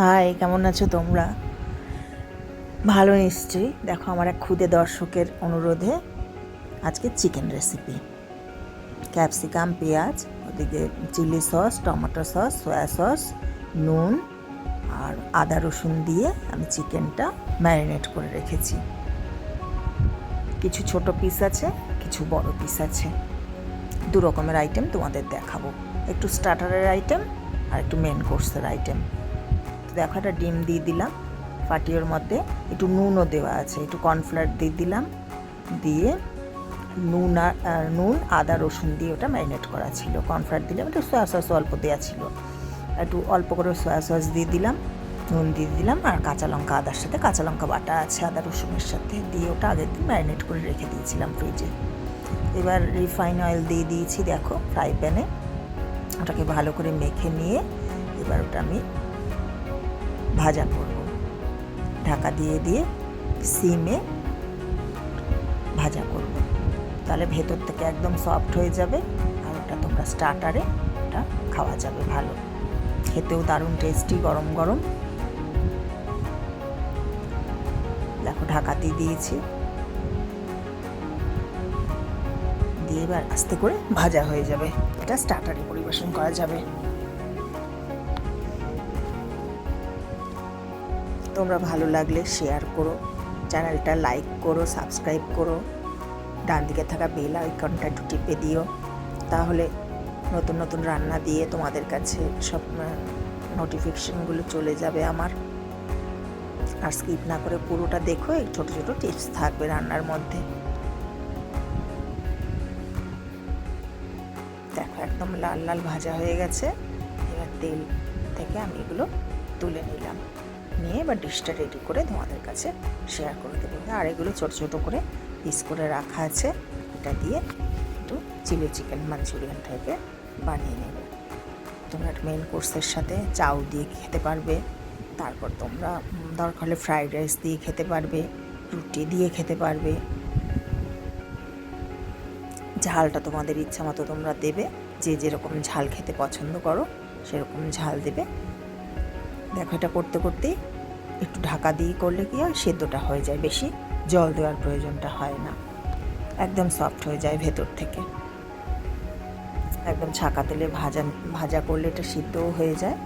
High, কেমন আছো তোমরা? ভালো নিশ্চয়ই। দেখো, আমার এক ক্ষুদে দর্শকের অনুরোধে আজকে চিকেন রেসিপি। ক্যাপসিকাম, পেঁয়াজ, ওদিকে chilli sauce, tomato sauce, soya sauce, নুন আর আদা রসুন দিয়ে আমি চিকেনটা ম্যারিনেট করে রেখেছি। কিছু ছোট পিস আছে, কিছু বড় পিস আছে। দু রকমের আইটেম তোমাদের দেখাবো, একটু স্টার্টারের আইটেম আর একটু মেন কোর্সের আইটেম। দেখো, একটা ডিম দিয়ে দিলাম ফাটিওর মধ্যে, একটু নুনও দেওয়া আছে, একটু কর্নফ্লাওয়ার দিয়ে দিলাম, দিয়ে নুন আদা রসুন দিয়ে ওটা ম্যারিনেট করা ছিল। কর্নফ্লাওয়ার দিলাম, একটু সয়া সস অল্প দেওয়া ছিল, একটু অল্প করে সয়া সস দিয়ে দিলাম, নুন দিয়ে দিলাম, আর কাঁচা লঙ্কা, আদার সাথে কাঁচা লঙ্কা বাটা আছে আদা রসুনের সাথে, দিয়ে ওটা আগের দিন ম্যারিনেট করে রেখে দিয়েছিলাম ফ্রিজে। এবার রিফাইন অয়েল দিয়ে দিয়েছি দেখো ফ্রাই প্যানে, ওটাকে ভালো করে মেখে নিয়ে এবার ওটা আমি ভাজা করব। ঢাকা দিয়ে দিয়ে সিমে ভাজা করব, তাহলে ভেতর থেকে একদম সফট হয়ে যাবে, আর ওটা তোমরা স্টার্টারে ওটা খাওয়া যাবে ভালো, খেতেও দারুণ টেস্টি গরম গরম। দেখো, ঢাকা দিয়ে দিয়েছি, দিয়ে এবার আস্তে করে ভাজা হয়ে যাবে, এটা স্টার্টারে পরিবেশন করা যাবে। তোমরা ভালো লাগলে শেয়ার করো, চ্যানেলটা লাইক করো, সাবস্ক্রাইব করো, ডান দিকে থাকা বেল আইকনটা একটু টিপে দিও, তাহলে নতুন নতুন রান্না দিয়ে তোমাদের কাছে সব নোটিফিকেশনগুলো চলে যাবে আমার। আর স্কিপ না করে পুরোটা দেখো, এই ছোটো ছোটো টিপস থাকবে রান্নার মধ্যে। দেখো, একদম লাল লাল ভাজা হয়ে গেছে। এবার তেল থেকে আমি এগুলো তুলে নিলাম, নিয়ে এবার ডিশটা রেডি করে তোমাদের কাছে শেয়ার করে দেবো। আর এগুলো ছোটো ছোটো করে পিস করে রাখা আছে, এটা দিয়ে একটু চিলি চিকেন মাঞ্চুরিয়ান টাইপের বানিয়ে নেবে। তোমরা মেন কোর্সের সাথে চাউ দিয়ে খেতে পারবে, তারপর তোমরা দরকার হলে ফ্রাইড রাইস দিয়ে খেতে পারবে, রুটি দিয়ে খেতে পারবে। ঝালটা তোমাদের ইচ্ছা মতো তোমরা দেবে, যে যেরকম ঝাল খেতে পছন্দ করো সেরকম ঝাল দেবে। দেখো, এটা করতে করতেই একটু ঢাকা দিয়ে করলে কি হয়, সেদ্ধটা হয়ে যায়, বেশি জল দেওয়ার প্রয়োজনটা হয় না, একদম সফট হয়ে যায় ভেতর থেকে। একদম ছাকা তেলে ভাজা করলে এটা সিদ্ধও হয়ে যায়।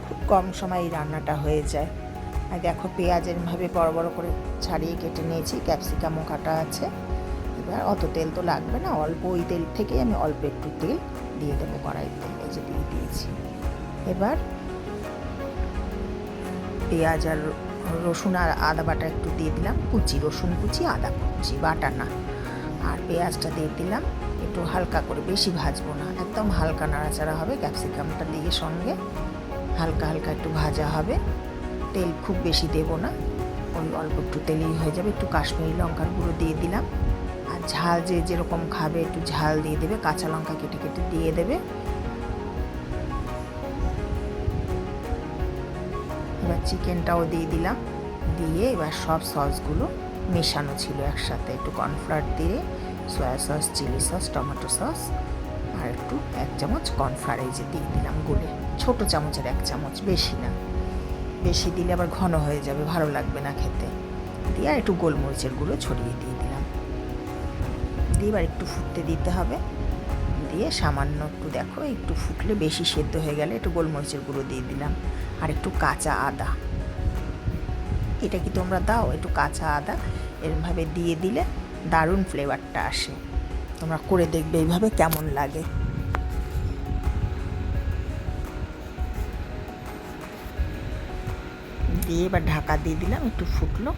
খুব কম সময় এই রান্নাটা হয়ে যায়। আর দেখো, পেঁয়াজ এরমভাবে বড় বড় করে ছাড়িয়ে কেটে নিয়েছি, ক্যাপসিকামও কাটা আছে। এবার অত তেল তো লাগবে না, অল্প ওই তেল থেকে আমি অল্প একটু তেল দিয়ে দেবো কড়াইতে, এই যে দিয়ে দিয়েছি। এবার পেঁয়াজ আর রসুন আর আদা বাটা একটু দিয়ে দিলাম, কুচি রসুন কুচি, আদা কুচি, বাটা না। আর পেঁয়াজটা দিয়ে দিলাম, একটু হালকা করে, বেশি ভাজবো না, একদম হালকা নাড়াচাড়া হবে, ক্যাপসিকামটা দিয়ে সঙ্গে হালকা হালকা একটু ভাজা হবে। তেল খুব বেশি দেবো না, ওই অল্প একটু তেলেই হয়ে যাবে। একটু কাশ্মীরি লঙ্কার গুঁড়ো দিয়ে দিলাম, আর ঝাল যে যেরকম খাবে একটু ঝাল দিয়ে দেবে, কাঁচা লঙ্কা কেটে কেটে দিয়ে দেবে। এবার চিকেনটাও দিয়ে দিলাম, দিয়ে এবার সব সসগুলো মেশানো ছিল একসাথে, একটু কর্নফ্লাওয়ার দিয়ে soya sauce, chilli sauce, tomato sauce, আর একটু 1 চামচ কর্নফ্লাওয়ার এই যে দিয়ে দিলাম গুলে, ছোটো চামচের 1 চামচ, বেশি না, বেশি দিলে আবার ঘন হয়ে যাবে, ভালো লাগবে না খেতে। দিয়ে আর একটু গোলমরিচের গুঁড়ো ছড়িয়ে দিয়ে দিলাম, দিয়ে এবার একটু ফুটতে দিতে হবে। দিয়ে সামান্য একটু, দেখো একটু ফুটলে, বেশি সেদ্ধ হয়ে গেলে একটু গোলমরিচের গুঁড়ো দিয়ে দিলাম, আর একটু কাঁচা আদা। এটা কি তোমরা দাও? একটু কাঁচা আদা এরমভাবে দিয়ে দিলে দারুণ ফ্লেভারটা আসে। তোমরা করে দেখবে এইভাবে কেমন লাগে। দিয়ে এবার ঢাকা দিয়ে দিলাম, একটু ফুটলো।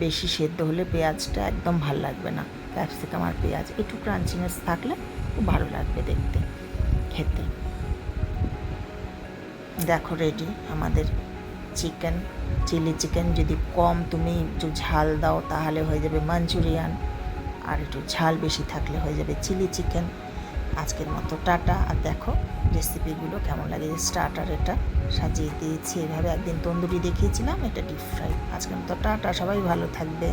বেশি সেদ্ধ হলে পেঁয়াজটা একদম ভালো লাগবে না, ক্যাপসিকাম আর পেঁয়াজ একটু ক্রাঞ্চিনেস থাকলে খুব ভালো লাগবে দেখতে, খেতে। দেখো, রেডি আমাদের চিকেন, চিলি চিকেন। যদি কম তুমি একটু ঝাল দাও তাহলে হয়ে যাবে মাঞ্চুরিয়ান, আর একটু ঝাল বেশি থাকলে হয়ে যাবে চিলি চিকেন। আজকের মতো টাটা। আর দেখো রেসিপিগুলো কেমন লাগে। স্টার্টার এটা সাজিয়ে দিয়েছি এভাবে, একদিন তন্দুরি দেখিয়েছিলাম, এটা ডিপ ফ্রাই। আজকের মতো টাটা, সবাই ভালো থাকবে।